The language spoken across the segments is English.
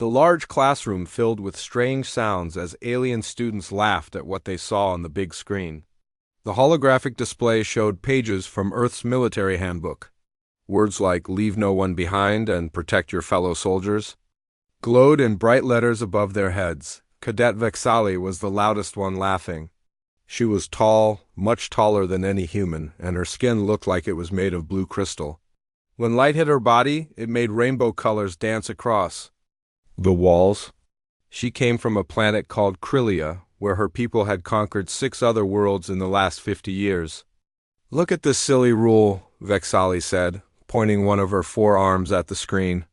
The large classroom filled with strange sounds as alien students laughed at what they saw on the big screen. The holographic display showed pages from Earth's military handbook. Words like "leave no one behind" and "protect your fellow soldiers" glowed in bright letters above their heads. Cadet Vexali was the loudest one laughing. She was tall, much taller than any human, and her skin looked like it was made of blue crystal. When light hit her body, it made rainbow colors dance across the walls. She came from a planet called Krylia, where her people had conquered 6 other worlds in the last 50 years. "Look at this silly rule," Vexali said, pointing one of her forearms at the screen.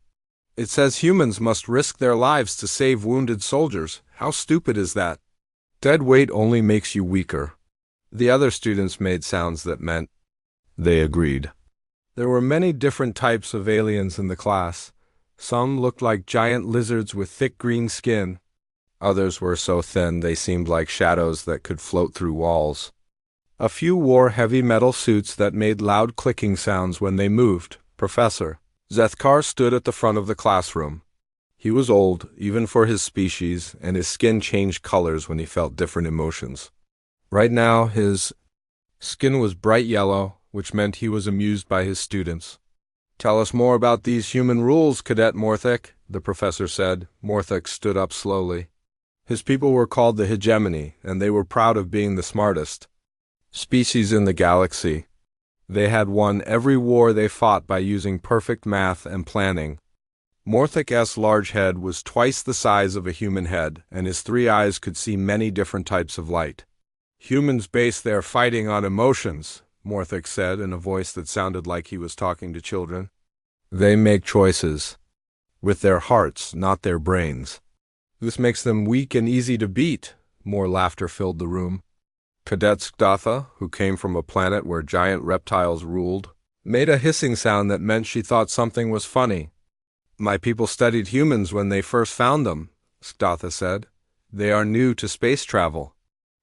"It says humans must risk their lives to save wounded soldiers. How stupid is that? Dead weight only makes you weaker." The other students made sounds that meant they agreed. There were many different types of aliens in the class. Some looked like giant lizards with thick green skin. Others were so thin they seemed like shadows that could float through walls. A few wore heavy metal suits that made loud clicking sounds when they moved. Professor Zethkar stood at the front of the classroom. He was old, even for his species, and his skin changed colors when he felt different emotions. Right now, his skin was bright yellow, which meant he was amused by his students. "Tell us more about these human rules, Cadet Morthek," the professor said. Morthek stood up slowly. His people were called the Hegemony, and they were proud of being the smartest species in the galaxy. They had won every war they fought by using perfect math and planning. Morthek's large head was twice the size of a human head, and his 3 eyes could see many different types of light. "Humans base their fighting on emotions," Morthek said in a voice that sounded like he was talking to children. "They make choices with their hearts, not their brains. This makes them weak and easy to beat." More laughter filled the room. Cadet Skdatha, who came from a planet where giant reptiles ruled, made a hissing sound that meant she thought something was funny. "My people studied humans when they first found them," Skdatha said. "They are new to space travel.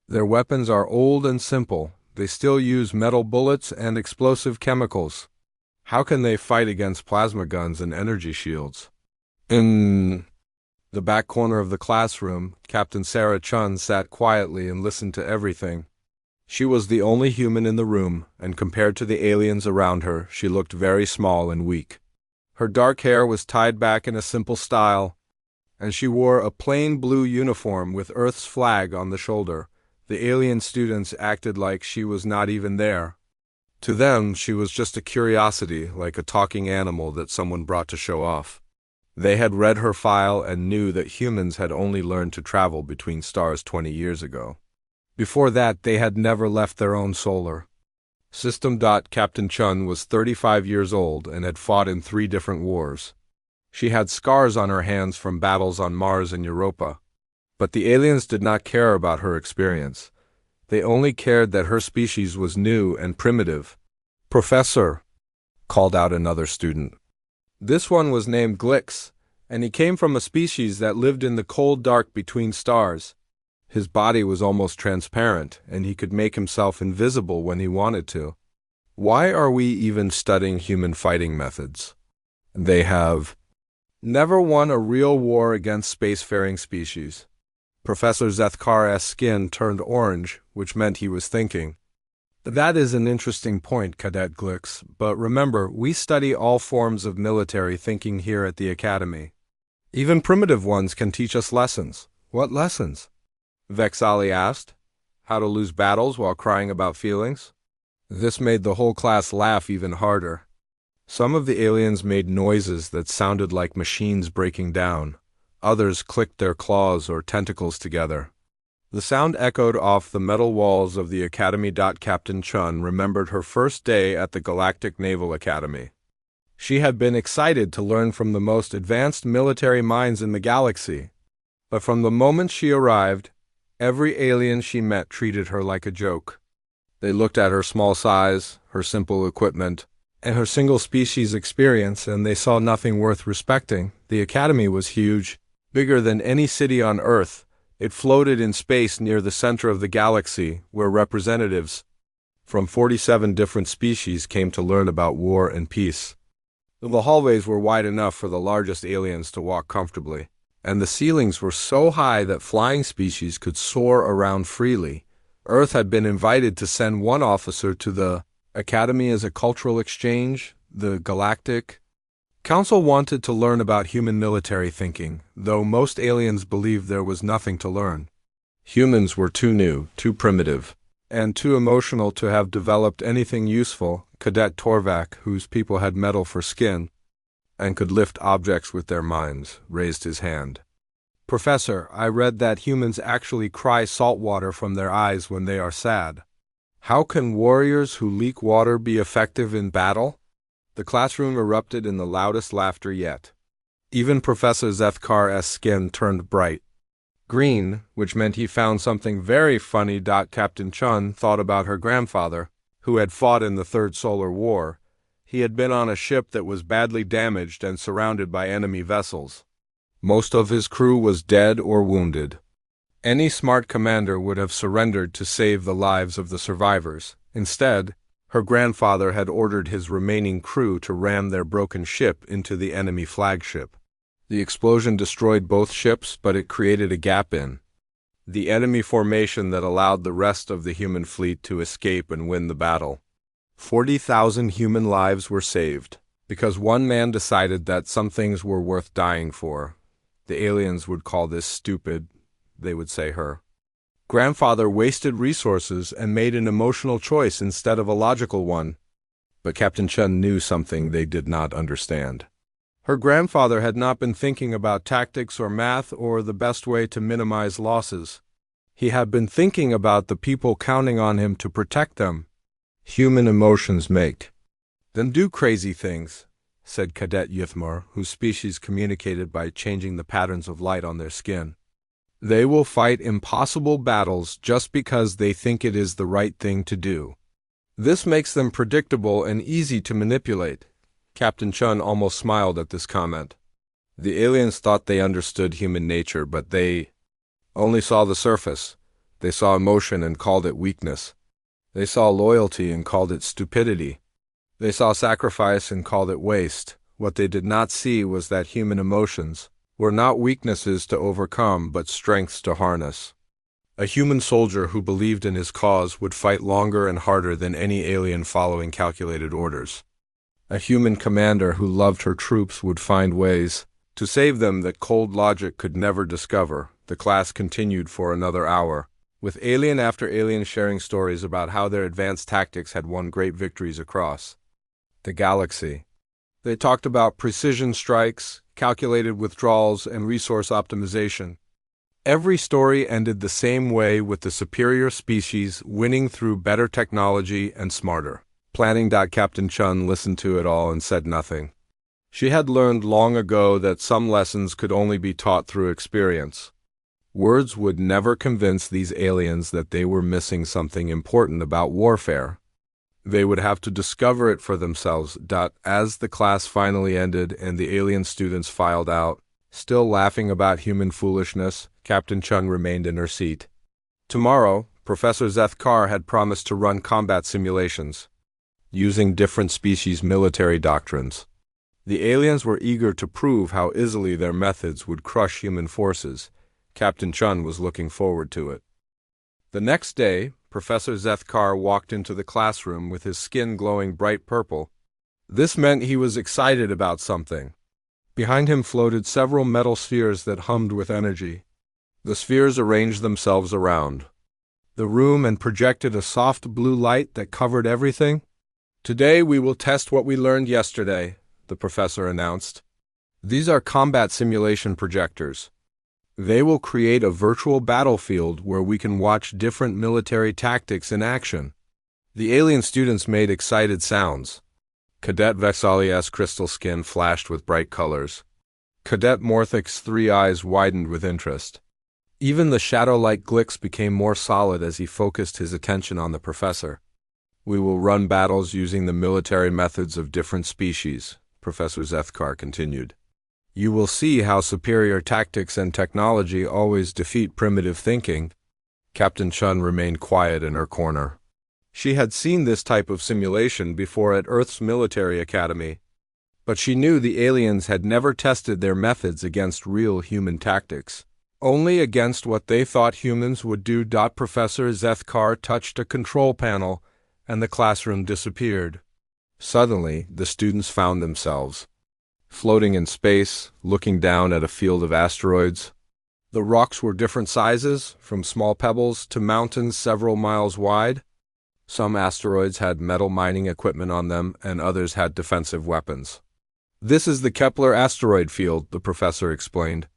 Their weapons are old and simple. They still use metal bullets and explosive chemicals. How can they fight against plasma guns and energy shields?" In the back corner of the classroom, Captain Sarah Chun sat quietly and listened to everything. She was the only human in the room, and compared to the aliens around her, she looked very small and weak. Her dark hair was tied back in a simple style, and she wore a plain blue uniform with Earth's flag on the shoulder. The alien students acted like she was not even there. To them, she was just a curiosity, like a talking animal that someone brought to show off. They had read her file and knew that humans had only learned to travel between stars 20 years ago. Before that, they had never left their own solar system. Captain Chun was 35 years old and had fought in 3 different wars. She had scars on her hands from battles on Mars and Europa. But the aliens did not care about her experience. They only cared that her species was new and primitive. "Professor," called out another student. This one was named Glix, and he came from a species that lived in the cold dark between stars. His body was almost transparent, and he could make himself invisible when he wanted to. "Why are we even studying human fighting methods? They have never won a real war against spacefaring species." Professor Zethkar's skin turned orange, which meant he was thinking. "That is an interesting point, Cadet Glix, but remember, we study all forms of military thinking here at the Academy. Even primitive ones can teach us lessons." "What lessons?" Vexali asked. "How to lose battles while crying about feelings." This made the whole class laugh even harder. Some of the aliens made noises that sounded like machines breaking down. Others clicked their claws or tentacles together. The sound echoed off the metal walls of the Academy. Captain Chun remembered her first day at the Galactic Naval Academy. She had been excited to learn from the most advanced military minds in the galaxy. But from the moment she arrived, every alien she met treated her like a joke. They looked at her small size, her simple equipment, and her single-species experience, and they saw nothing worth respecting. The Academy was huge, bigger than any city on Earth. It floated in space near the center of the galaxy, where representatives from 47 different species came to learn about war and peace. The hallways were wide enough for the largest aliens to walk comfortably, and the ceilings were so high that flying species could soar around freely. Earth had been invited to send one officer to the Academy as a cultural exchange. The Galactic Council wanted to learn about human military thinking, though most aliens believed there was nothing to learn. Humans were too new, too primitive, and too emotional to have developed anything useful. Cadet Torvak, whose people had metal for skin and could lift objects with their minds, raised his hand. Professor, I read that humans actually cry salt water from their eyes when they are sad. How can warriors who leak water be effective in battle? The classroom erupted in the loudest laughter yet. Even Professor Zethkar's skin turned bright green, which meant he found something very funny. Captain Chun thought about her grandfather, who had fought in the Third Solar War. He had been on a ship that was badly damaged and surrounded by enemy vessels. Most of his crew was dead or wounded. Any smart commander would have surrendered to save the lives of the survivors. Instead, her grandfather had ordered his remaining crew to ram their broken ship into the enemy flagship. The explosion destroyed both ships, but it created a gap in the enemy formation that allowed the rest of the human fleet to escape and win the battle. 40,000 human lives were saved, because one man decided that some things were worth dying for. The aliens would call this stupid, they would say her grandfather wasted resources and made an emotional choice instead of a logical one. But Captain Chun knew something they did not understand. Her grandfather had not been thinking about tactics or math or the best way to minimize losses. He had been thinking about the people counting on him to protect them. Human emotions make them do crazy things, said Cadet Yithmar, whose species communicated by changing the patterns of light on their skin. They will fight impossible battles just because they think it is the right thing to do. This makes them predictable and easy to manipulate. Captain Chun almost smiled at this comment. The aliens thought they understood human nature, but they only saw the surface. They saw emotion and called it weakness. They saw loyalty and called it stupidity. They saw sacrifice and called it waste. What they did not see was that human emotions were not weaknesses to overcome, but strengths to harness. A human soldier who believed in his cause would fight longer and harder than any alien following calculated orders. A human commander who loved her troops would find ways to save them that cold logic could never discover. The class continued for another hour, with alien after alien sharing stories about how their advanced tactics had won great victories across the galaxy. They talked about precision strikes, calculated withdrawals, and resource optimization. Every story ended the same way, with the superior species winning through better technology and smarter planning. Captain Chun listened to it all and said nothing. She had learned long ago that some lessons could only be taught through experience. Words would never convince these aliens that they were missing something important about warfare. They would have to discover it for themselves. As the class finally ended and the alien students filed out, still laughing about human foolishness, Captain Chun remained in her seat. Tomorrow, Professor Zethkar had promised to run combat simulations, using different species' military doctrines. The aliens were eager to prove how easily their methods would crush human forces. Captain Chun was looking forward to it. The next day, Professor Zethkar walked into the classroom with his skin glowing bright purple. This meant he was excited about something. Behind him floated several metal spheres that hummed with energy. The spheres arranged themselves around the room and projected a soft blue light that covered everything. Today we will test what we learned yesterday, the professor announced. These are combat simulation projectors. They will create a virtual battlefield where we can watch different military tactics in action. The alien students made excited sounds. Cadet Vexalia's crystal skin flashed with bright colors. Cadet Morthic's 3 eyes widened with interest. Even the shadow-like Glix became more solid as he focused his attention on the professor. We will run battles using the military methods of different species, Professor Zethkar continued. You will see how superior tactics and technology always defeat primitive thinking. Captain Chun remained quiet in her corner. She had seen this type of simulation before at Earth's military academy. But she knew the aliens had never tested their methods against real human tactics. Only against what they thought humans would do. Professor Zethkar touched a control panel, and the classroom disappeared. Suddenly, the students found themselves floating in space, looking down at a field of asteroids. The rocks were different sizes, from small pebbles to mountains several miles wide. Some asteroids had metal mining equipment on them, and others had defensive weapons. "This is the Kepler asteroid field," the professor explained.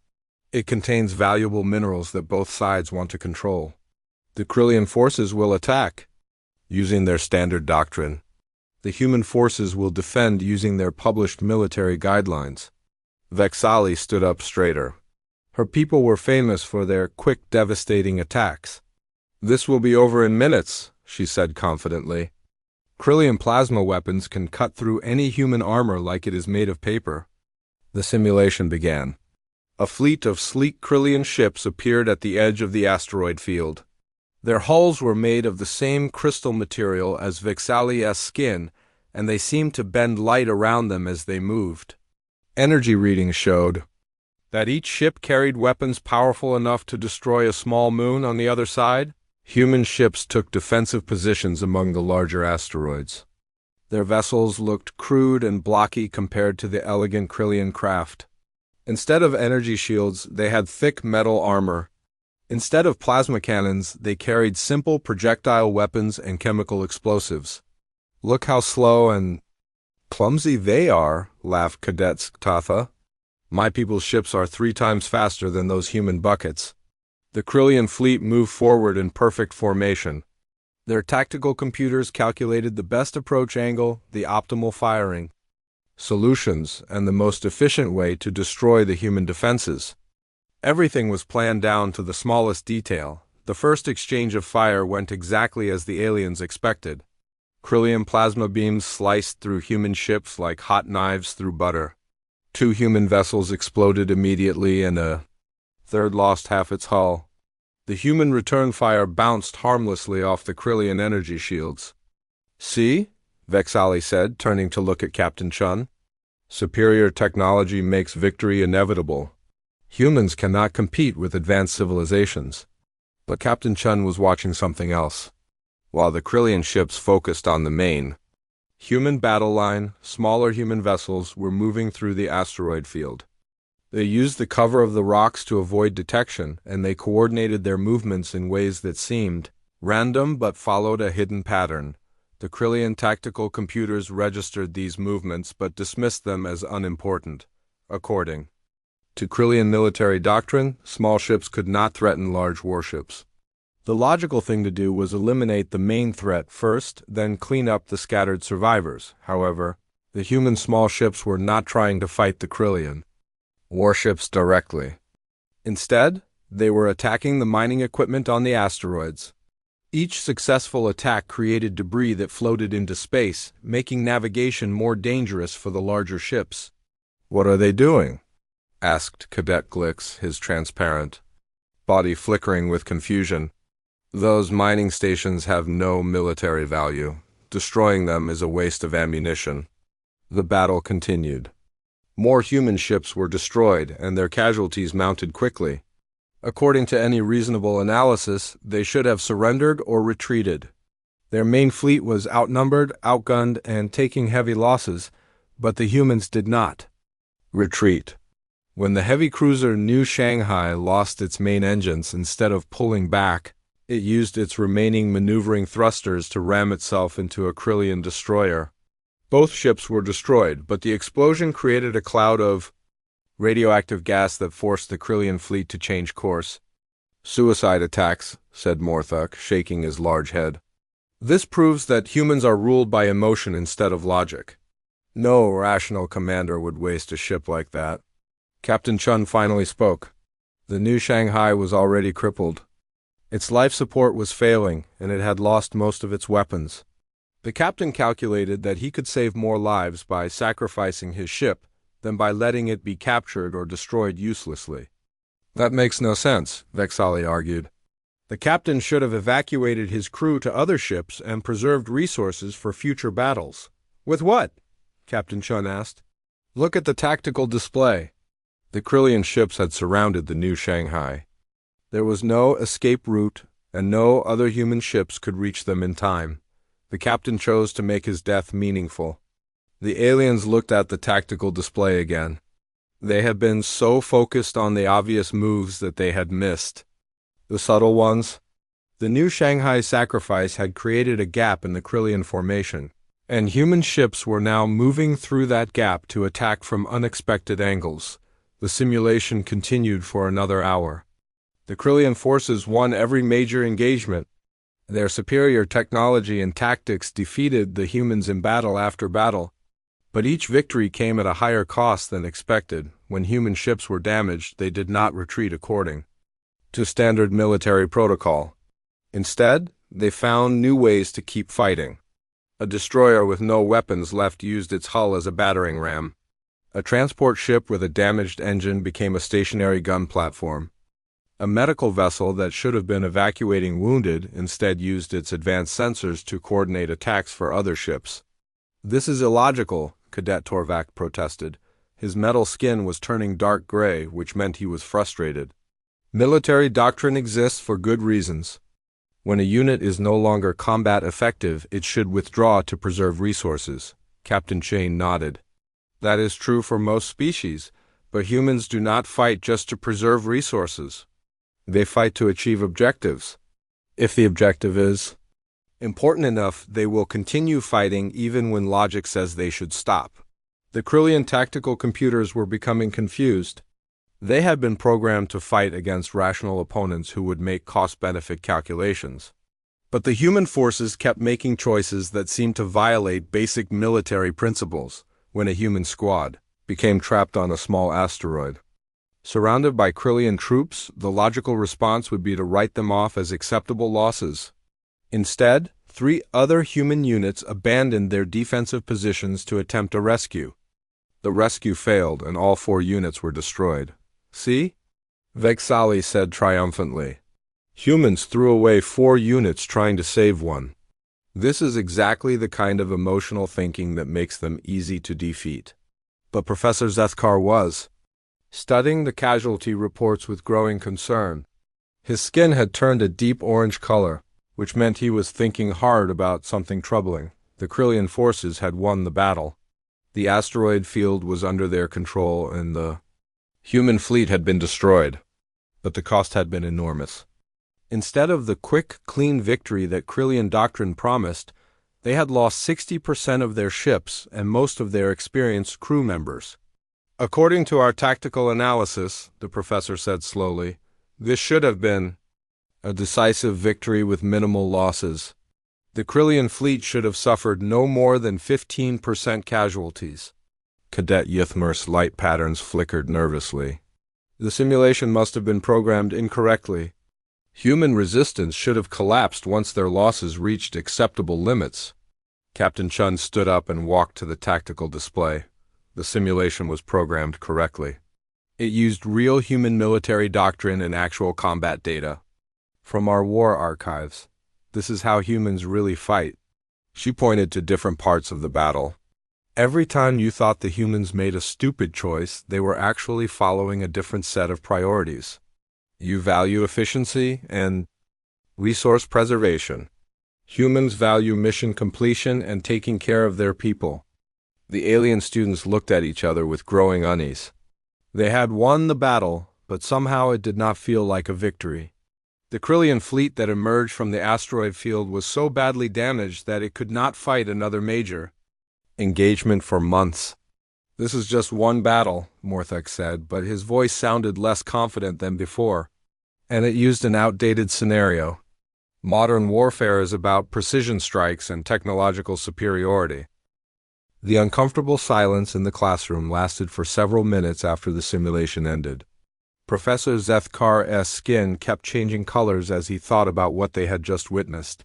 "It contains valuable minerals that both sides want to control. The Krillian forces will attack, using their standard doctrine. The human forces will defend using their published military guidelines." Vexali stood up straighter. Her people were famous for their quick, devastating attacks. "This will be over in minutes," she said confidently. "Krillian plasma weapons can cut through any human armor like it is made of paper." The simulation began. A fleet of sleek Krillian ships appeared at the edge of the asteroid field. Their hulls were made of the same crystal material as Vexali's skin, and they seemed to bend light around them as they moved. Energy readings showed that each ship carried weapons powerful enough to destroy a small moon on the other side. Human ships took defensive positions among the larger asteroids. Their vessels looked crude and blocky compared to the elegant Krillian craft. Instead of energy shields, they had thick metal armor. Instead of plasma cannons, they carried simple projectile weapons and chemical explosives. "Look how slow and clumsy they are," laughed Cadets Tatha. "My people's ships are 3 times faster than those human buckets." The Krillian fleet moved forward in perfect formation. Their tactical computers calculated the best approach angle, the optimal firing solutions, and the most efficient way to destroy the human defenses. Everything was planned down to the smallest detail. The first exchange of fire went exactly as the aliens expected. Krillian plasma beams sliced through human ships like hot knives through butter. 2 human vessels exploded immediately, and a third lost half its hull. The human return fire bounced harmlessly off the Krillian energy shields. "See?" Vexali said, turning to look at Captain Chun. "Superior technology makes victory inevitable. Humans cannot compete with advanced civilizations." But Captain Chun was watching something else. While the Krillian ships focused on the main human battle line, smaller human vessels were moving through the asteroid field. They used the cover of the rocks to avoid detection, and they coordinated their movements in ways that seemed random but followed a hidden pattern. The Krillian tactical computers registered these movements but dismissed them as unimportant. According to Krillian military doctrine, small ships could not threaten large warships. The logical thing to do was eliminate the main threat first, then clean up the scattered survivors. However, the human small ships were not trying to fight the Krillian warships directly. Instead, they were attacking the mining equipment on the asteroids. Each successful attack created debris that floated into space, making navigation more dangerous for the larger ships. "What are they doing?" asked Cadet Glix, his transparent body flickering with confusion. "Those mining stations have no military value. Destroying them is a waste of ammunition." The battle continued. More human ships were destroyed, and their casualties mounted quickly. According to any reasonable analysis, they should have surrendered or retreated. Their main fleet was outnumbered, outgunned, and taking heavy losses, but the humans did not retreat. When the heavy cruiser New Shanghai lost its main engines, instead of pulling back, it used its remaining maneuvering thrusters to ram itself into a Krillian destroyer. Both ships were destroyed, but the explosion created a cloud of radioactive gas that forced the Krillian fleet to change course. "Suicide attacks," said Morthuk, shaking his large head. "This proves that humans are ruled by emotion instead of logic. No rational commander would waste a ship like that." Captain Chun finally spoke. The New Shanghai was already crippled. Its life support was failing, and it had lost most of its weapons. The captain calculated that he could save more lives by sacrificing his ship than by letting it be captured or destroyed uselessly. "That makes no sense," Vexali argued. "The captain should have evacuated his crew to other ships and preserved resources for future battles." "With what?" Captain Chun asked. Look at the tactical display. The Krillian ships had surrounded the new Shanghai. There was no escape route, and no other human ships could reach them in time. The captain chose to make his death meaningful. The aliens looked at the tactical display again. They had been so focused on the obvious moves that they had missed the subtle ones. The new Shanghai sacrifice had created a gap in the Krillian formation, and human ships were now moving through that gap to attack from unexpected angles. The simulation continued for another hour. The Krillian forces won every major engagement. Their superior technology and tactics defeated the humans in battle after battle. But each victory came at a higher cost than expected. When human ships were damaged, they did not retreat according to standard military protocol. Instead, they found new ways to keep fighting. A destroyer with no weapons left used its hull as a battering ram. A transport ship with a damaged engine became a stationary gun platform. A medical vessel that should have been evacuating wounded instead used its advanced sensors to coordinate attacks for other ships. "This is illogical," Cadet Torvak protested. His metal skin was turning dark gray, which meant he was frustrated. "Military doctrine exists for good reasons. When a unit is no longer combat effective, it should withdraw to preserve resources." Captain Chane nodded. "That is true for most species, but humans do not fight just to preserve resources. They fight to achieve objectives. If the objective is important enough, they will continue fighting even when logic says they should stop." The Krillian tactical computers were becoming confused. They had been programmed to fight against rational opponents who would make cost-benefit calculations. But the human forces kept making choices that seemed to violate basic military principles. When a human squad became trapped on a small asteroid, surrounded by Krillian troops, the logical response would be to write them off as acceptable losses. Instead, 3 other human units abandoned their defensive positions to attempt a rescue. The rescue failed, and all 4 units were destroyed. "See?" Vexali said triumphantly. "Humans threw away 4 units trying to save one." This is exactly the kind of emotional thinking that makes them easy to defeat. But Professor Zethkar was studying the casualty reports with growing concern. His skin had turned a deep orange color, which meant he was thinking hard about something troubling. The Krillian forces had won the battle. The asteroid field was under their control, and the human fleet had been destroyed. But the cost had been enormous. Instead of the quick, clean victory that Krillian doctrine promised, they had lost 60% of their ships and most of their experienced crew members. "According to our tactical analysis," the professor said slowly, "this should have been a decisive victory with minimal losses. The Krillian fleet should have suffered no more than 15% casualties." Cadet Yithmer's light patterns flickered nervously. "The simulation must have been programmed incorrectly. Human resistance should have collapsed once their losses reached acceptable limits." Captain Chun stood up and walked to the tactical display. The simulation was programmed correctly. It used real human military doctrine and actual combat data from our war archives. This is how humans really fight. She pointed to different parts of the battle. Every time you thought the humans made a stupid choice, they were actually following a different set of priorities. You value efficiency and resource preservation. Humans value mission completion and taking care of their people. The alien students looked at each other with growing unease. They had won the battle, but somehow it did not feel like a victory. The Krillian fleet that emerged from the asteroid field was so badly damaged that it could not fight another major engagement for months. "This is just one battle," Morthek said, but his voice sounded less confident than before. "And it used an outdated scenario. Modern warfare is about precision strikes and technological superiority." The uncomfortable silence in the classroom lasted for several minutes after the simulation ended. Professor Zethkar's skin kept changing colors as he thought about what they had just witnessed.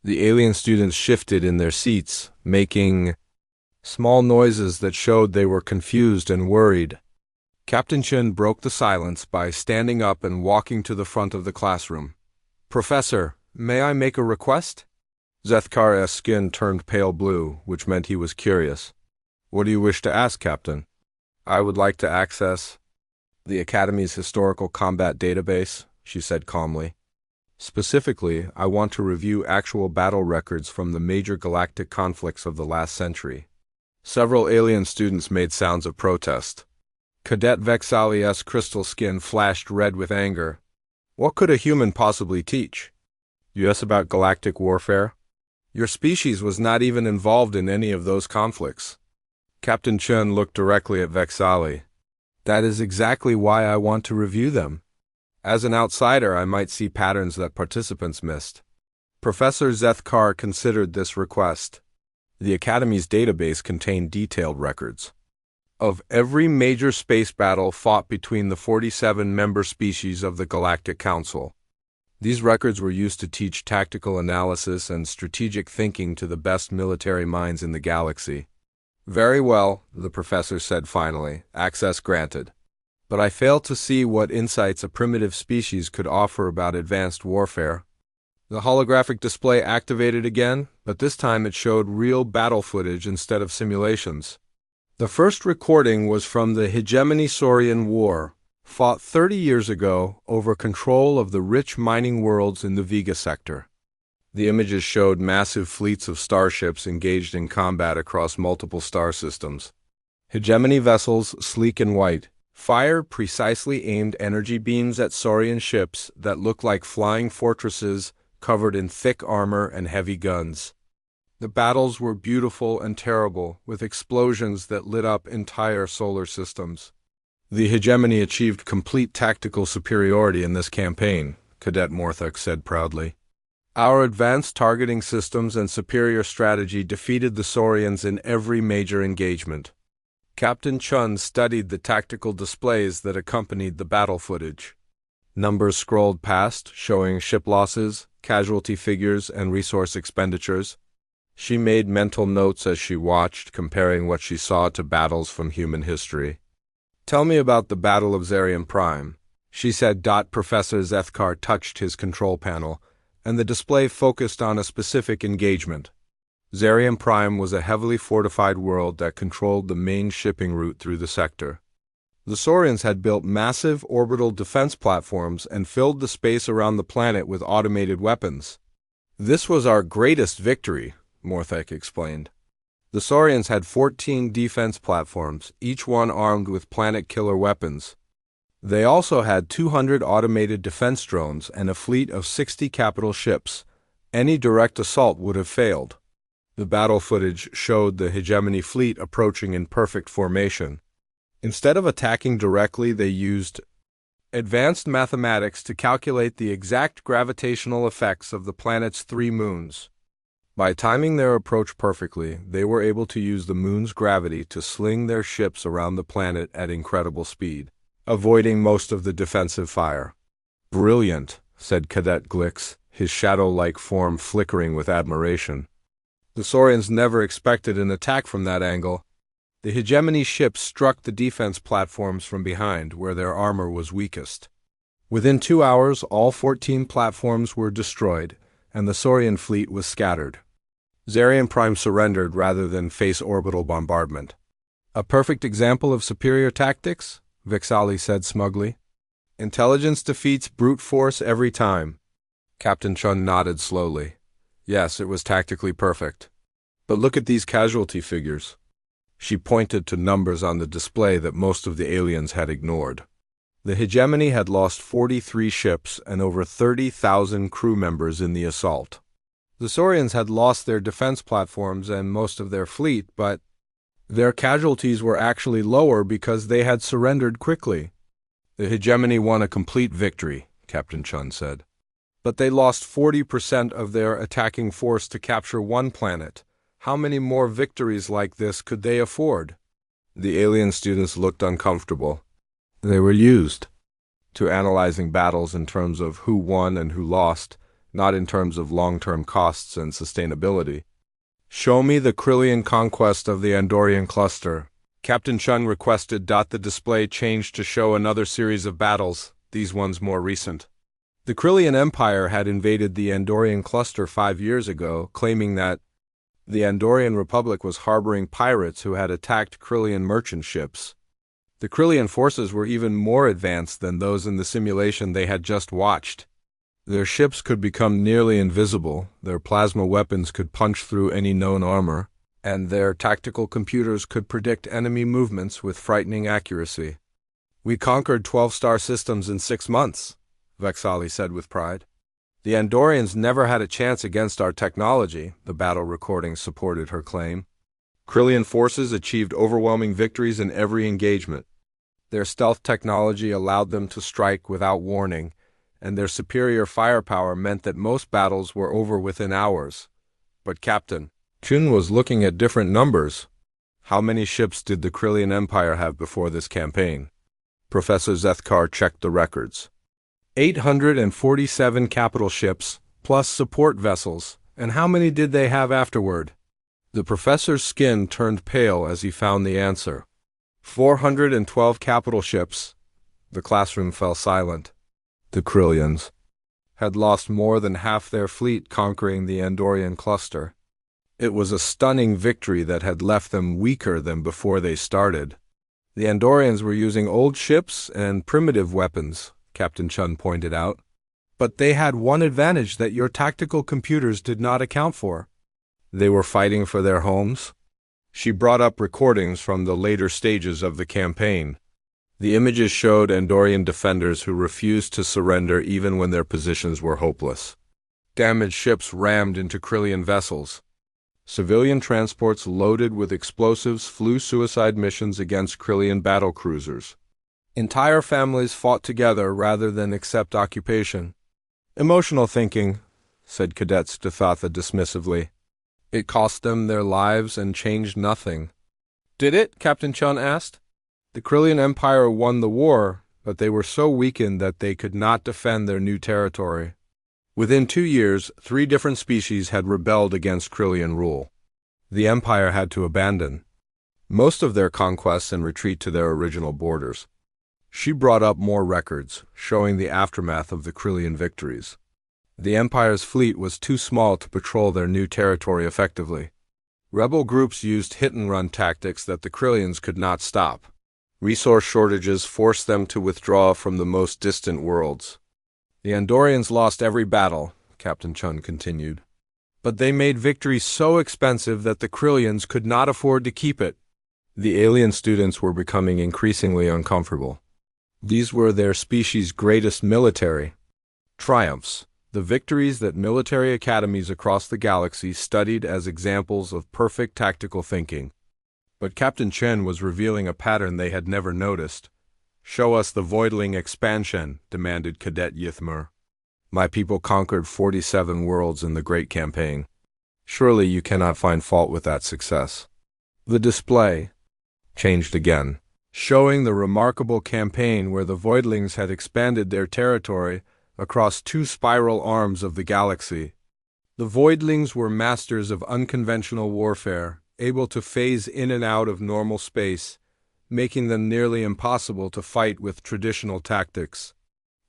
The alien students shifted in their seats, making small noises that showed they were confused and worried. Captain Chin broke the silence by standing up and walking to the front of the classroom. "Professor, may I make a request?" Zethkar's skin turned pale blue, which meant he was curious. "What do you wish to ask, Captain?" I would like to access the Academy's historical combat database, she said calmly. Specifically, I want to review actual battle records from the major galactic conflicts of the last century. Several alien students made sounds of protest. Cadet Vexali's crystal skin flashed red with anger. What could a human possibly teach? Yes, about galactic warfare? Your species was not even involved in any of those conflicts. Captain Chun looked directly at Vexali. That is exactly why I want to review them. As an outsider, I might see patterns that participants missed. Professor Zethkar considered this request. The Academy's database contained detailed records of every major space battle fought between the 47 member species of the Galactic Council. These records were used to teach tactical analysis and strategic thinking to the best military minds in the galaxy. Very well, the professor said finally, access granted. But I fail to see what insights a primitive species could offer about advanced warfare. The holographic display activated again, but this time it showed real battle footage instead of simulations. The first recording was from the HFY War, fought 30 years ago over control of the rich mining worlds in the Vega sector. The images showed massive fleets of starships engaged in combat across multiple star systems. Hegemony vessels, sleek and white, fired precisely aimed energy beams at Saurian ships that looked like flying fortresses covered in thick armor and heavy guns. The battles were beautiful and terrible, with explosions that lit up entire solar systems. The hegemony achieved complete tactical superiority in this campaign, Cadet Morthuk said proudly. Our advanced targeting systems and superior strategy defeated the Saurians in every major engagement. Captain Chun studied the tactical displays that accompanied the battle footage. Numbers scrolled past, showing ship losses, casualty figures, and resource expenditures. She made mental notes as she watched, comparing what she saw to battles from human history. Tell me about the Battle of Zarian Prime, she said. Professor Zethkar touched his control panel, and the display focused on a specific engagement. Zarian Prime was a heavily fortified world that controlled the main shipping route through the sector. The Saurians had built massive orbital defense platforms and filled the space around the planet with automated weapons. This was our greatest victory, Morthek explained. The Saurians had 14 defense platforms, each one armed with planet-killer weapons. They also had 200 automated defense drones and a fleet of 60 capital ships. Any direct assault would have failed. The battle footage showed the hegemony fleet approaching in perfect formation. Instead of attacking directly, they used advanced mathematics to calculate the exact gravitational effects of the planet's 3 moons. By timing their approach perfectly, they were able to use the moon's gravity to sling their ships around the planet at incredible speed, avoiding most of the defensive fire. Brilliant, said Cadet Glix, his shadow-like form flickering with admiration. The Saurians never expected an attack from that angle. The hegemony ships struck the defense platforms from behind, where their armor was weakest. Within 2 hours, all 14 platforms were destroyed, and the Saurian fleet was scattered. Zarian Prime surrendered rather than face orbital bombardment. A perfect example of superior tactics, Vexali said smugly. Intelligence defeats brute force every time. Captain Chun nodded slowly. Yes, it was tactically perfect. But look at these casualty figures. She pointed to numbers on the display that most of the aliens had ignored. The hegemony had lost 43 ships and over 30,000 crew members in the assault. The Saurians had lost their defense platforms and most of their fleet, but their casualties were actually lower because they had surrendered quickly. The hegemony won a complete victory, Captain Chun said. But they lost 40% of their attacking force to capture one planet. How many more victories like this could they afford? The alien students looked uncomfortable. They were used to analyzing battles in terms of who won and who lost, not in terms of long-term costs and sustainability. Show me the Krillian conquest of the Andorian cluster. Captain Chun requested. The display changed to show another series of battles, these ones more recent. The Krillian Empire had invaded the Andorian cluster 5 years ago, claiming that the Andorian Republic was harboring pirates who had attacked Krillian merchant ships. The Krillian forces were even more advanced than those in the simulation they had just watched. Their ships could become nearly invisible, their plasma weapons could punch through any known armor, and their tactical computers could predict enemy movements with frightening accuracy. "We conquered 12 star systems in 6 months," Vexali said with pride. "The Andorians never had a chance against our technology," the battle recording supported her claim. Krillian forces achieved overwhelming victories in every engagement. Their stealth technology allowed them to strike without warning, and their superior firepower meant that most battles were over within hours. But Captain Chun was looking at different numbers. How many ships did the Krillian Empire have before this campaign? Professor Zethkar checked the records. 847 capital ships, plus support vessels. And how many did they have afterward? The professor's skin turned pale as he found the answer. 412 capital ships. The classroom fell silent. The Krillians had lost more than half their fleet conquering the Andorian cluster. It was a stunning victory that had left them weaker than before they started. The Andorians were using old ships and primitive weapons, Captain Chun pointed out. But they had one advantage that your tactical computers did not account for. They were fighting for their homes. She brought up recordings from the later stages of the campaign. The images showed Andorian defenders who refused to surrender even when their positions were hopeless. Damaged ships rammed into Krillian vessels. Civilian transports loaded with explosives flew suicide missions against Krillian battlecruisers. Entire families fought together rather than accept occupation. "Emotional thinking," said Cadets to Thatha dismissively. "It cost them their lives and changed nothing." "Did it?" Captain Chun asked. "The Krillian Empire won the war, but they were so weakened that they could not defend their new territory. Within 2 years, 3 different species had rebelled against Krillian rule. The Empire had to abandon most of their conquests and retreat to their original borders." She brought up more records, showing the aftermath of the Krillian victories. The Empire's fleet was too small to patrol their new territory effectively. Rebel groups used hit-and-run tactics that the Krillians could not stop. Resource shortages forced them to withdraw from the most distant worlds. "The Andorians lost every battle," Captain Chun continued. "But they made victory so expensive that the Krillians could not afford to keep it." The alien students were becoming increasingly uncomfortable. These were their species' greatest military triumphs, the victories that military academies across the galaxy studied as examples of perfect tactical thinking. But Captain Chen was revealing a pattern they had never noticed. "Show us the Voidling expansion," demanded Cadet Yithmer. "My people conquered 47 worlds in the Great Campaign. Surely you cannot find fault with that success." The display changed again, showing the remarkable campaign where the Voidlings had expanded their territory across 2 spiral arms of the galaxy. The Voidlings were masters of unconventional warfare, able to phase in and out of normal space, making them nearly impossible to fight with traditional tactics.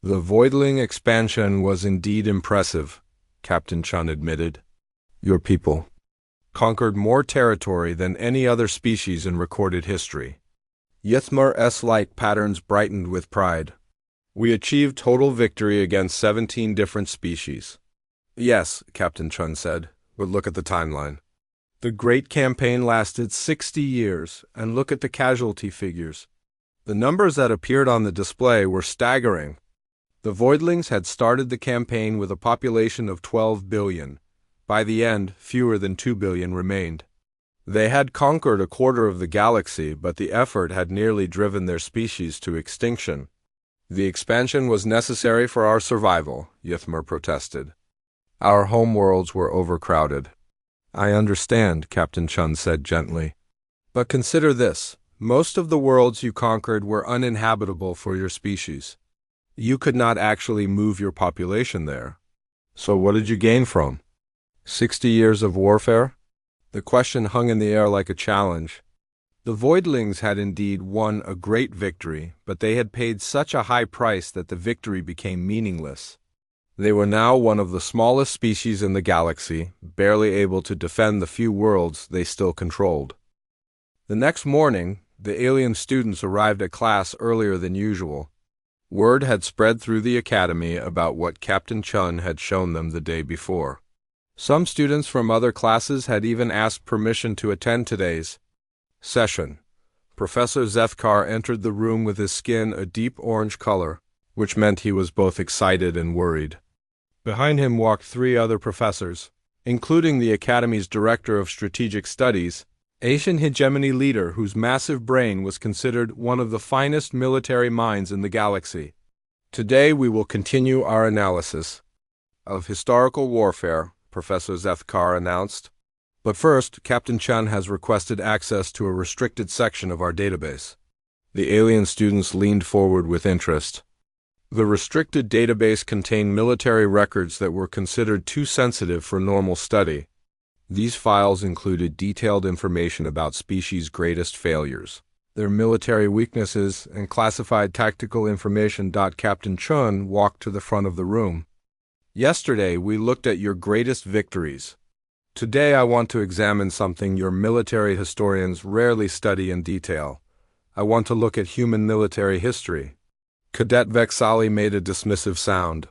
"The Voidling expansion was indeed impressive," Captain Chun admitted. "Your people conquered more territory than any other species in recorded history." Yithmar's light patterns brightened with pride. "We achieved total victory against 17 different species." "Yes," Captain Chun said, "but look at the timeline. The Great Campaign lasted 60 years, and look at the casualty figures. The numbers that appeared on the display were staggering. The Voidlings had started the campaign with a population of 12 billion. By the end, fewer than 2 billion remained. They had conquered a quarter of the galaxy, but the effort had nearly driven their species to extinction. The expansion was necessary for our survival, Yithmer protested. Our homeworlds were overcrowded. I understand, Captain Chun said gently. But consider this. Most of the worlds you conquered were uninhabitable for your species. You could not actually move your population there. So what did you gain from 60 years of warfare? The question hung in the air like a challenge. The Voidlings had indeed won a great victory, but they had paid such a high price that the victory became meaningless. They were now one of the smallest species in the galaxy, barely able to defend the few worlds they still controlled. The next morning, The alien students arrived at class earlier than usual. Word had spread through the academy about what Captain Chun had shown them the day before. Some students from other classes had even asked permission to attend today's session. Professor Zethkar entered the room with his skin a deep orange color, which meant he was both excited and worried. Behind him walked three other professors, including the Academy's Director of Strategic Studies, Asian hegemony leader whose massive brain was considered one of the finest military minds in the galaxy. Today we will continue our analysis of historical warfare, Professor Zethkar announced. But first, Captain Chun has requested access to a restricted section of our database. The alien students leaned forward with interest. The restricted database contained military records that were considered too sensitive for normal study. These files included detailed information about species' greatest failures, their military weaknesses, and classified tactical information. Captain Chun walked to the front of the room. Yesterday, we looked at your greatest victories. Today, I want to examine something your military historians rarely study in detail. I want to look at human military history. Cadet Vexali made a dismissive sound.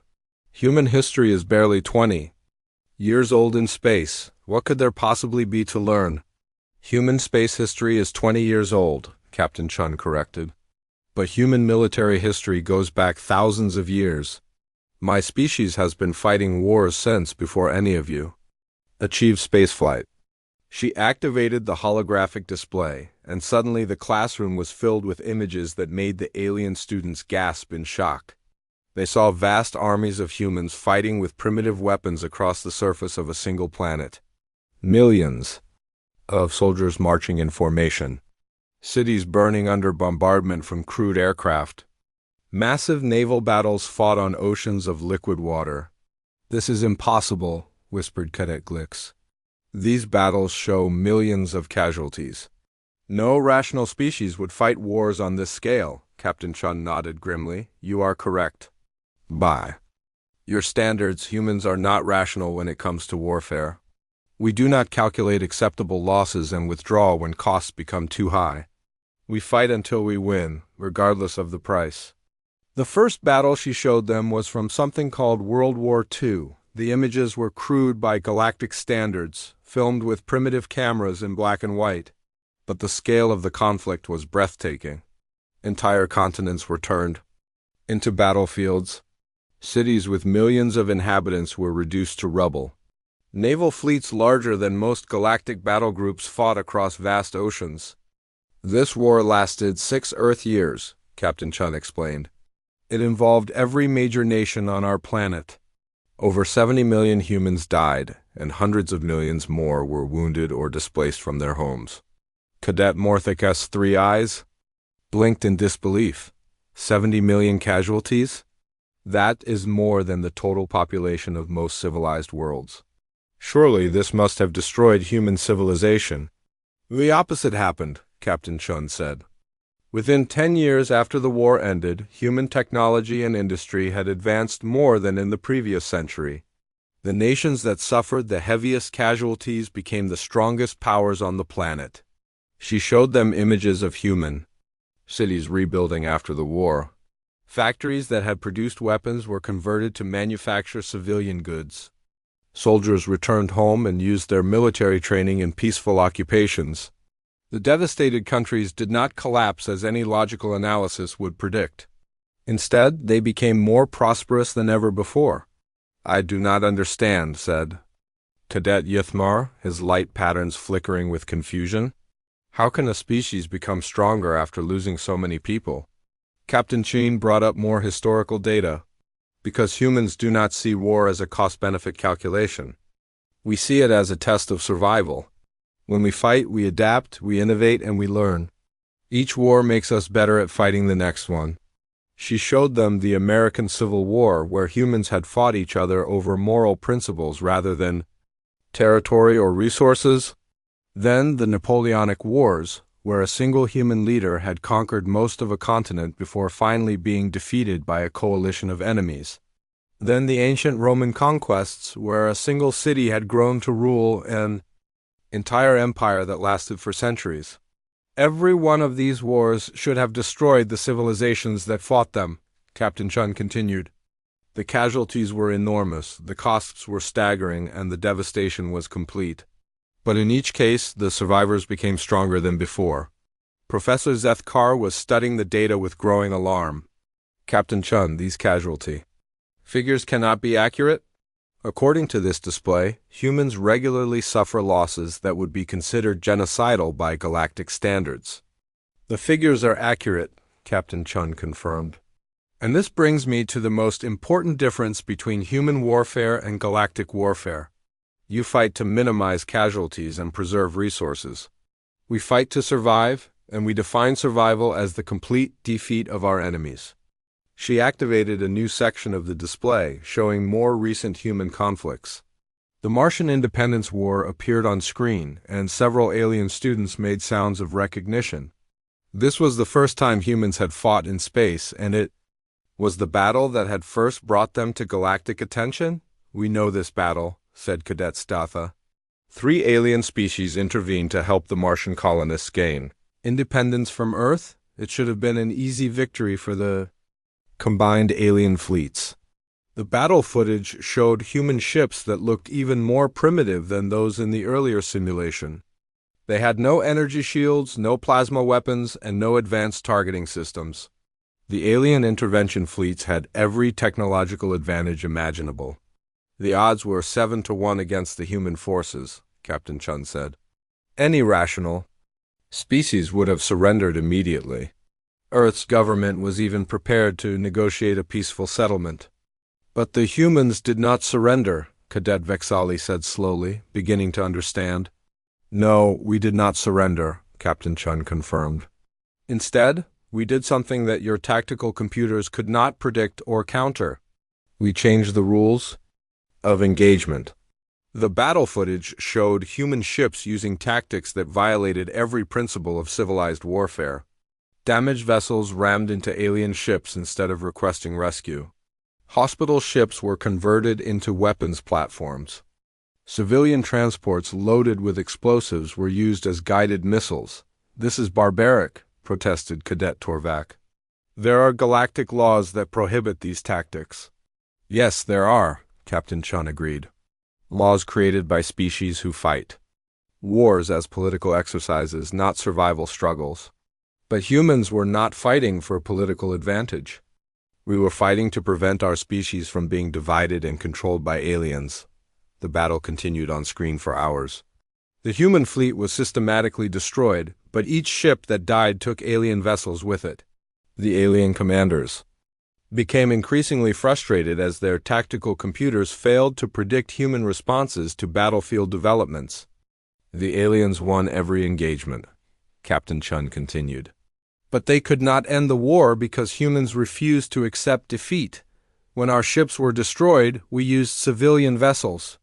Human history is barely 20 years old in space. What could there possibly be to learn? Human space history is 20 years old, Captain Chun corrected. But human military history goes back thousands of years. My species has been fighting wars since before any of you achieved spaceflight. She activated the holographic display, and suddenly the classroom was filled with images that made the alien students gasp in shock. They saw vast armies of humans fighting with primitive weapons across the surface of a single planet. Millions of soldiers marching in formation. Cities burning under bombardment from crude aircraft. Massive naval battles fought on oceans of liquid water. "This is impossible," whispered Cadet Glix. "These battles show millions of casualties." "No rational species would fight wars on this scale," Captain Chun nodded grimly. "You are correct. By your standards, humans are not rational when it comes to warfare. We do not calculate acceptable losses and withdraw when costs become too high. We fight until we win, regardless of the price." The first battle she showed them was from something called World War II. The images were crude by galactic standards, filmed with primitive cameras in black and white. But the scale of the conflict was breathtaking. Entire continents were turned into battlefields. Cities with millions of inhabitants were reduced to rubble. Naval fleets larger than most galactic battle groups fought across vast oceans. "This war lasted 6 Earth years," Captain Chun explained. "It involved every major nation on our planet. Over 70 million humans died, and hundreds of millions more were wounded or displaced from their homes." Cadet Morthicus' three eyes blinked in disbelief. 70 million casualties? That is more than the total population of most civilized worlds. Surely this must have destroyed human civilization. "The opposite happened," Captain Chun said. Within 10 years after the war ended, human technology and industry had advanced more than in the previous century. The nations that suffered the heaviest casualties became the strongest powers on the planet. She showed them images of human cities rebuilding after the war. Factories that had produced weapons were converted to manufacture civilian goods. Soldiers returned home and used their military training in peaceful occupations. The devastated countries did not collapse as any logical analysis would predict. Instead, they became more prosperous than ever before. "I do not understand," said Cadet Yithmar, his light patterns flickering with confusion. "How can a species become stronger after losing so many people?" Captain Chun brought up more historical data. "Because humans do not see war as a cost-benefit calculation. We see it as a test of survival. When we fight, we adapt, we innovate, and we learn. Each war makes us better at fighting the next one." She showed them the American Civil War, where humans had fought each other over moral principles rather than territory or resources. Then the Napoleonic Wars, where a single human leader had conquered most of a continent before finally being defeated by a coalition of enemies. Then the ancient Roman conquests, where a single city had grown to rule an entire empire that lasted for centuries. Every one of these wars should have destroyed the civilizations that fought them, Captain Chun continued. The casualties were enormous, the costs were staggering, and the devastation was complete. But in each case, the survivors became stronger than before. Professor Zethkar was studying the data with growing alarm. Captain Chun, these casualty figures cannot be accurate? According to this display, humans regularly suffer losses that would be considered genocidal by galactic standards. The figures are accurate, Captain Chun confirmed. And this brings me to the most important difference between human warfare and galactic warfare. You fight to minimize casualties and preserve resources. We fight to survive, and we define survival as the complete defeat of our enemies. She activated a new section of the display, showing more recent human conflicts. The Martian Independence War appeared on screen, and several alien students made sounds of recognition. This was the first time humans had fought in space, and it was the battle that had first brought them to galactic attention? We know this battle, said Cadet Statha. 3 alien species intervened to help the Martian colonists gain independence from Earth. It should have been an easy victory for the combined alien fleets. The battle footage showed human ships that looked even more primitive than those in the earlier simulation. They had no energy shields, no plasma weapons, and no advanced targeting systems. The alien intervention fleets had every technological advantage imaginable. The odds were 7-1 against the human forces, Captain Chun said. Any rational species would have surrendered immediately. Earth's government was even prepared to negotiate a peaceful settlement. But the humans did not surrender, Cadet Vexali said slowly, beginning to understand. No, we did not surrender, Captain Chun confirmed. Instead, we did something that your tactical computers could not predict or counter. We changed the rules of engagement. The battle footage showed human ships using tactics that violated every principle of civilized warfare. Damaged vessels rammed into alien ships instead of requesting rescue. Hospital ships were converted into weapons platforms. Civilian transports loaded with explosives were used as guided missiles. This is barbaric, protested Cadet Torvak. There are galactic laws that prohibit these tactics. Yes, there are, Captain Chun agreed. Laws created by species who fight. Wars as political exercises, not survival struggles. But humans were not fighting for political advantage. We were fighting to prevent our species from being divided and controlled by aliens. The battle continued on screen for hours. The human fleet was systematically destroyed, but each ship that died took alien vessels with it. The alien commanders became increasingly frustrated as their tactical computers failed to predict human responses to battlefield developments. The aliens won every engagement, Captain Chun continued. But they could not end the war because humans refused to accept defeat. When our ships were destroyed, we used civilian vessels.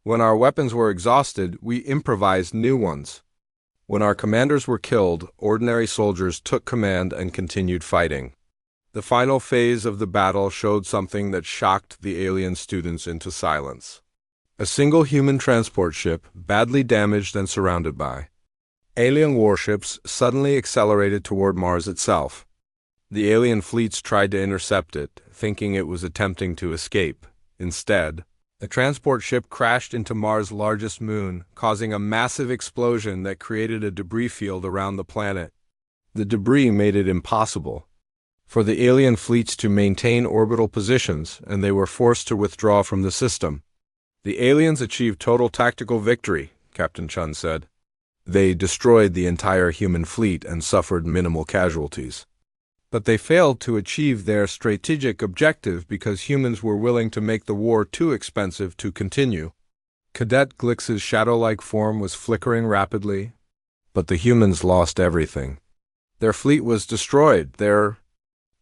When our weapons were exhausted, we improvised new ones. When our commanders were killed, ordinary soldiers took command and continued fighting. The final phase of the battle showed something that shocked the alien students into silence. A single human transport ship, badly damaged and surrounded by alien warships, suddenly accelerated toward Mars itself. The alien fleets tried to intercept it, thinking it was attempting to escape. Instead, the transport ship crashed into Mars' largest moon, causing a massive explosion that created a debris field around the planet. The debris made it impossible for the alien fleets to maintain orbital positions, and they were forced to withdraw from the system. The aliens achieved total tactical victory, Captain Chun said. They destroyed the entire human fleet and suffered minimal casualties. But they failed to achieve their strategic objective because humans were willing to make the war too expensive to continue. Cadet Glix's shadow-like form was flickering rapidly, but the humans lost everything. Their fleet was destroyed, their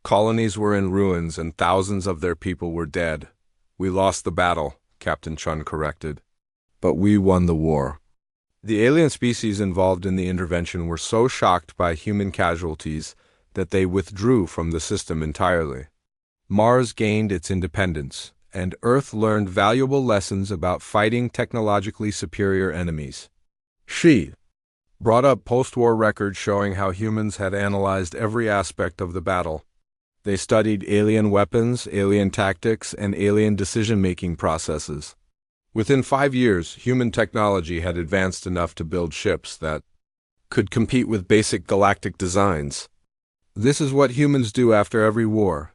colonies were in ruins, and thousands of their people were dead. We lost the battle, Captain Chun corrected. But we won the war. The alien species involved in the intervention were so shocked by human casualties that they withdrew from the system entirely. Mars gained its independence, and Earth learned valuable lessons about fighting technologically superior enemies. She brought up post-war records showing how humans had analyzed every aspect of the battle. They studied alien weapons, alien tactics, and alien decision-making processes. Within 5 years, human technology had advanced enough to build ships that could compete with basic galactic designs. "This is what humans do after every war,"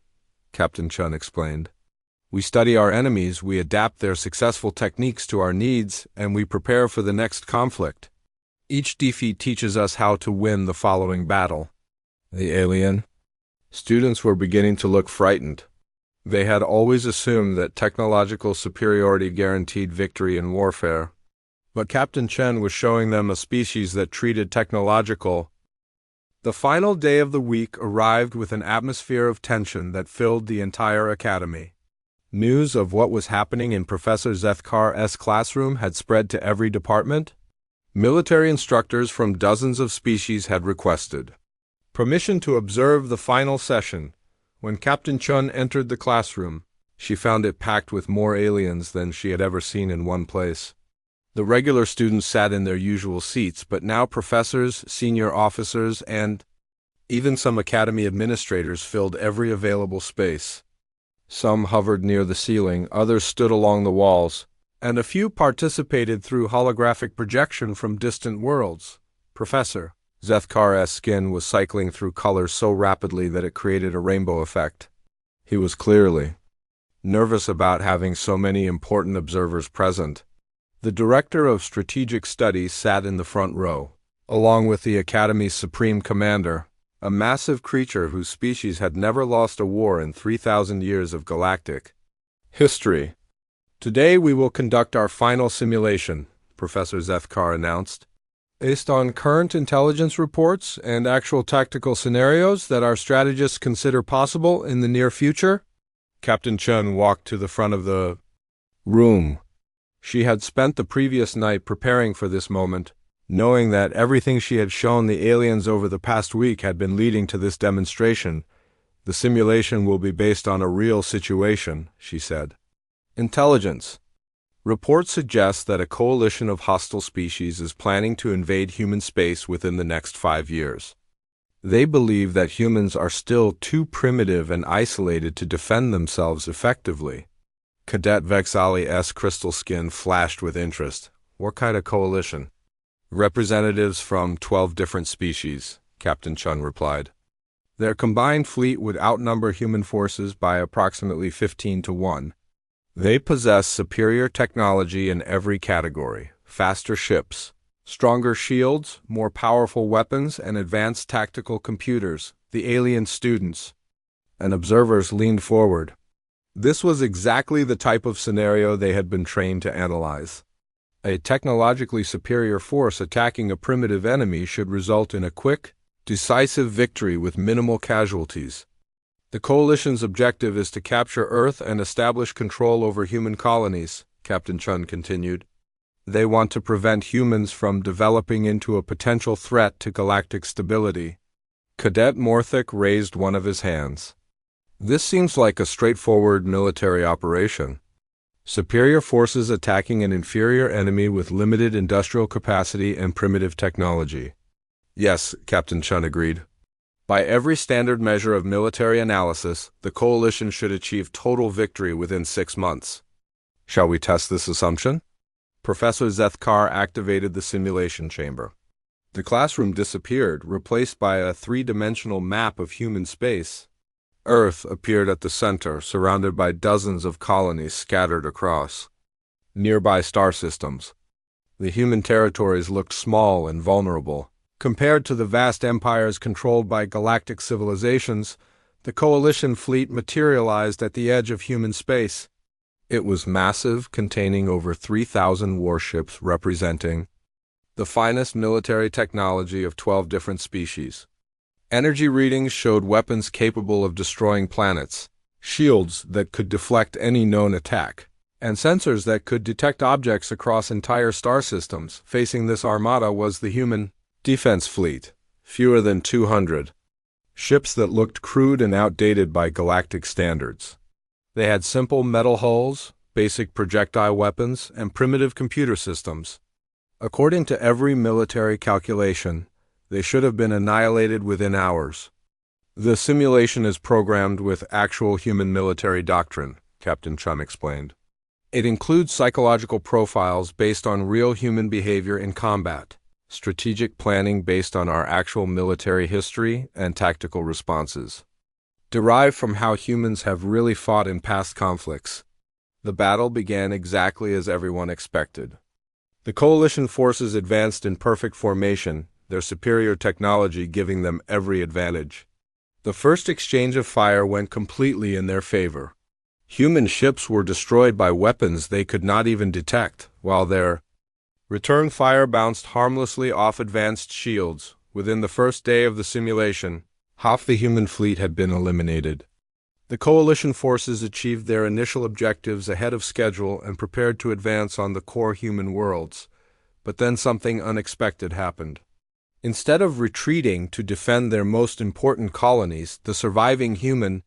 Captain Chun explained. "We study our enemies, we adapt their successful techniques to our needs, and we prepare for the next conflict. Each defeat teaches us how to win the following battle." The alien students were beginning to look frightened. They had always assumed that technological superiority guaranteed victory in warfare. But Captain Chen was showing them a species that treated technological. The final day of the week arrived with an atmosphere of tension that filled the entire academy. News of what was happening in Professor Zethkar's classroom had spread to every department. Military instructors from dozens of species had requested permission to observe the final session. When Captain Chun entered the classroom, she found it packed with more aliens than she had ever seen in one place. The regular students sat in their usual seats, but now professors, senior officers, and even some academy administrators filled every available space. Some hovered near the ceiling, others stood along the walls, and a few participated through holographic projection from distant worlds. Professor Zethkar's skin was cycling through colors so rapidly that it created a rainbow effect. He was clearly nervous about having so many important observers present. The director of strategic studies sat in the front row, along with the Academy's supreme commander, a massive creature whose species had never lost a war in 3,000 years of galactic history. "Today we will conduct our final simulation," Professor Zethkar announced. "Based on current intelligence reports and actual tactical scenarios that our strategists consider possible in the near future." Captain Chen walked to the front of the room. She had spent the previous night preparing for this moment, knowing that everything she had shown the aliens over the past week had been leading to this demonstration. "The simulation will be based on a real situation," she said. "Intelligence. Reports suggest that a coalition of hostile species is planning to invade human space within the next 5 years. They believe that humans are still too primitive and isolated to defend themselves effectively." Cadet Vexali's crystal skin flashed with interest. "What kind of coalition?" "Representatives from 12 different species," Captain Chun replied. "Their combined fleet would outnumber human forces by approximately 15 to 1. They possess superior technology in every category: faster ships, stronger shields, more powerful weapons, and advanced tactical computers." The alien students and observers leaned forward. This was exactly the type of scenario they had been trained to analyze. A technologically superior force attacking a primitive enemy should result in a quick, decisive victory with minimal casualties. "The coalition's objective is to capture Earth and establish control over human colonies," Captain Chun continued. "They want to prevent humans from developing into a potential threat to galactic stability." Cadet Morthic raised one of his hands. "This seems like a straightforward military operation. Superior forces attacking an inferior enemy with limited industrial capacity and primitive technology." "Yes," Captain Chun agreed. "By every standard measure of military analysis, the coalition should achieve total victory within 6 months. Shall we test this assumption?" Professor Zethkar activated the simulation chamber. The classroom disappeared, replaced by a 3-dimensional map of human space. Earth appeared at the center, surrounded by dozens of colonies scattered across nearby star systems. The human territories looked small and vulnerable. Compared to the vast empires controlled by galactic civilizations, the coalition fleet materialized at the edge of human space. It was massive, containing over 3,000 warships representing the finest military technology of 12 different species. Energy readings showed weapons capable of destroying planets, shields that could deflect any known attack, and sensors that could detect objects across entire star systems. Facing this armada was the human defense fleet, fewer than 200. Ships that looked crude and outdated by galactic standards. They had simple metal hulls, basic projectile weapons, and primitive computer systems. According to every military calculation, they should have been annihilated within hours. The simulation is programmed with actual human military doctrine, Captain Chun explained. It includes psychological profiles based on real human behavior in combat, strategic planning based on our actual military history, and tactical responses, derived from how humans have really fought in past conflicts. The battle began exactly as everyone expected. The coalition forces advanced in perfect formation, their superior technology giving them every advantage. The first exchange of fire went completely in their favor. Human ships were destroyed by weapons they could not even detect, while their return fire bounced harmlessly off advanced shields. Within the first day of the simulation, half the human fleet had been eliminated. The coalition forces achieved their initial objectives ahead of schedule and prepared to advance on the core human worlds. But then something unexpected happened. Instead of retreating to defend their most important colonies, the surviving human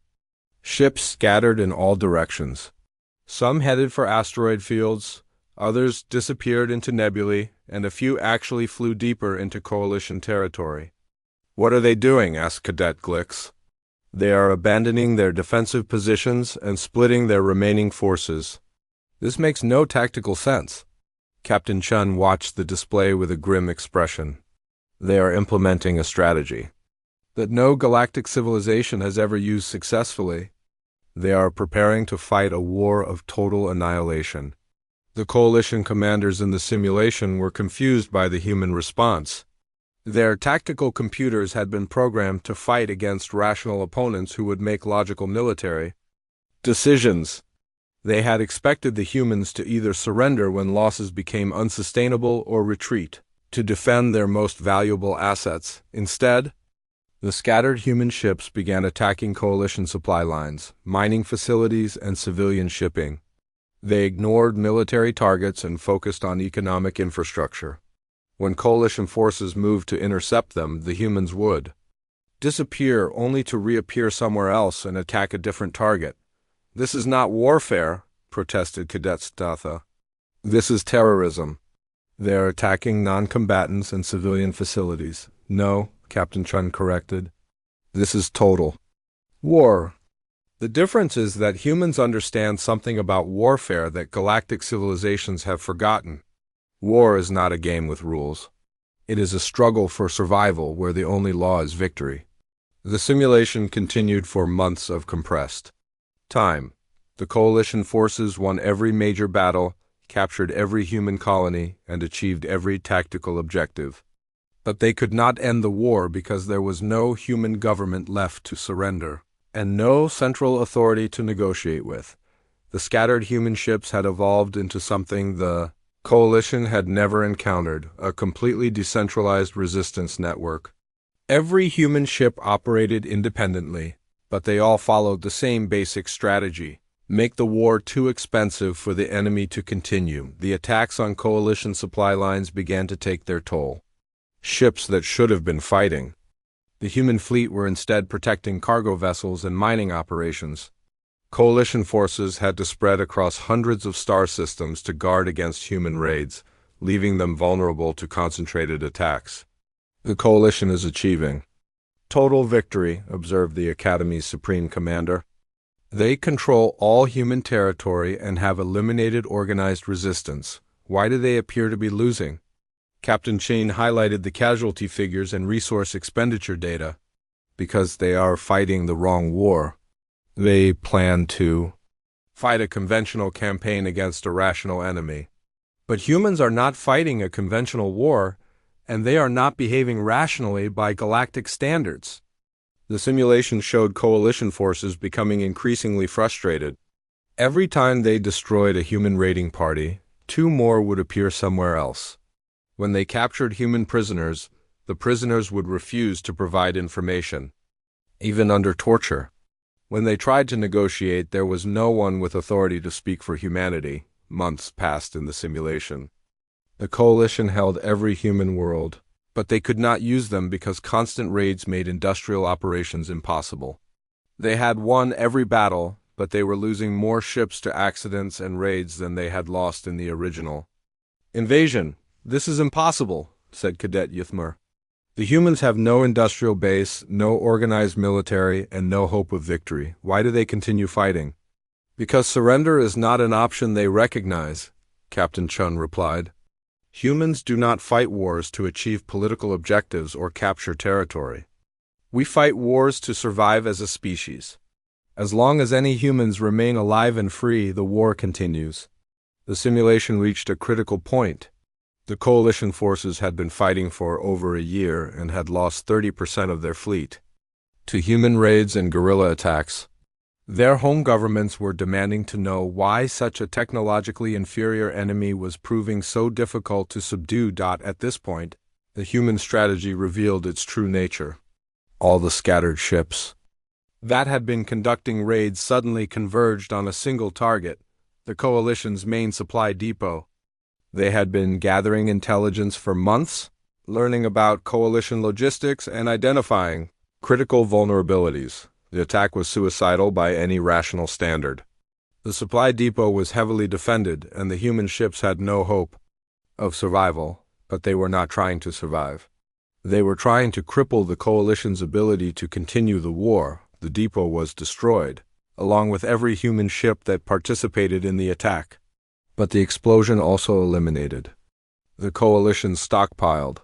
ships scattered in all directions. Some headed for asteroid fields, others disappeared into nebulae, and a few actually flew deeper into coalition territory. "What are they doing?" asked Cadet Glix. "They are abandoning their defensive positions and splitting their remaining forces. This makes no tactical sense." Captain Chun watched the display with a grim expression. "They are implementing a strategy that no galactic civilization has ever used successfully. They are preparing to fight a war of total annihilation." The coalition commanders in the simulation were confused by the human response. Their tactical computers had been programmed to fight against rational opponents who would make logical military decisions. They had expected the humans to either surrender when losses became unsustainable or retreat to defend their most valuable assets. Instead, the scattered human ships began attacking coalition supply lines, mining facilities, and civilian shipping. They ignored military targets and focused on economic infrastructure. When coalition forces moved to intercept them, the humans would disappear only to reappear somewhere else and attack a different target. "This is not warfare," protested Cadet Statha. "This is terrorism. They are attacking non-combatants and civilian facilities." "No," Captain Chun corrected. "This is total war." The difference is that humans understand something about warfare that galactic civilizations have forgotten. War is not a game with rules. It is a struggle for survival where the only law is victory. The simulation continued for months of compressed time. The coalition forces won every major battle, captured every human colony, and achieved every tactical objective. But they could not end the war because there was no human government left to surrender, and no central authority to negotiate with. The scattered human ships had evolved into something the coalition had never encountered, a completely decentralized resistance network. Every human ship operated independently, but they all followed the same basic strategy: make the war too expensive for the enemy to continue. The attacks on coalition supply lines began to take their toll. Ships that should have been fighting the human fleet were instead protecting cargo vessels and mining operations. Coalition forces had to spread across hundreds of star systems to guard against human raids, leaving them vulnerable to concentrated attacks. "The coalition is achieving total victory," observed the Academy's Supreme Commander. "They control all human territory and have eliminated organized resistance. Why do they appear to be losing?" Captain Chain highlighted the casualty figures and resource expenditure data. "Because they are fighting the wrong war. They plan to fight a conventional campaign against a rational enemy. But humans are not fighting a conventional war, and they are not behaving rationally by galactic standards." The simulation showed coalition forces becoming increasingly frustrated. Every time they destroyed a human raiding party, two more would appear somewhere else. When they captured human prisoners, the prisoners would refuse to provide information, even under torture. When they tried to negotiate, there was no one with authority to speak for humanity. Months passed in the simulation. The coalition held every human world, but they could not use them because constant raids made industrial operations impossible. They had won every battle, but they were losing more ships to accidents and raids than they had lost in the original invasion. "This is impossible," said Cadet Yuthmer. "The humans have no industrial base, no organized military, and no hope of victory. Why do they continue fighting?" "Because surrender is not an option they recognize," Captain Chun replied. "Humans do not fight wars to achieve political objectives or capture territory. We fight wars to survive as a species. As long as any humans remain alive and free, the war continues." The simulation reached a critical point. The coalition forces had been fighting for over a year and had lost 30% of their fleet to human raids and guerrilla attacks. Their home governments were demanding to know why such a technologically inferior enemy was proving so difficult to subdue. At this point, the human strategy revealed its true nature. All the scattered ships that had been conducting raids suddenly converged on a single target, the coalition's main supply depot. They had been gathering intelligence for months, learning about coalition logistics and identifying critical vulnerabilities. The attack was suicidal by any rational standard. The supply depot was heavily defended, and the human ships had no hope of survival, but they were not trying to survive. They were trying to cripple the coalition's ability to continue the war. The depot was destroyed, along with every human ship that participated in the attack. But the explosion also eliminated the coalition stockpiled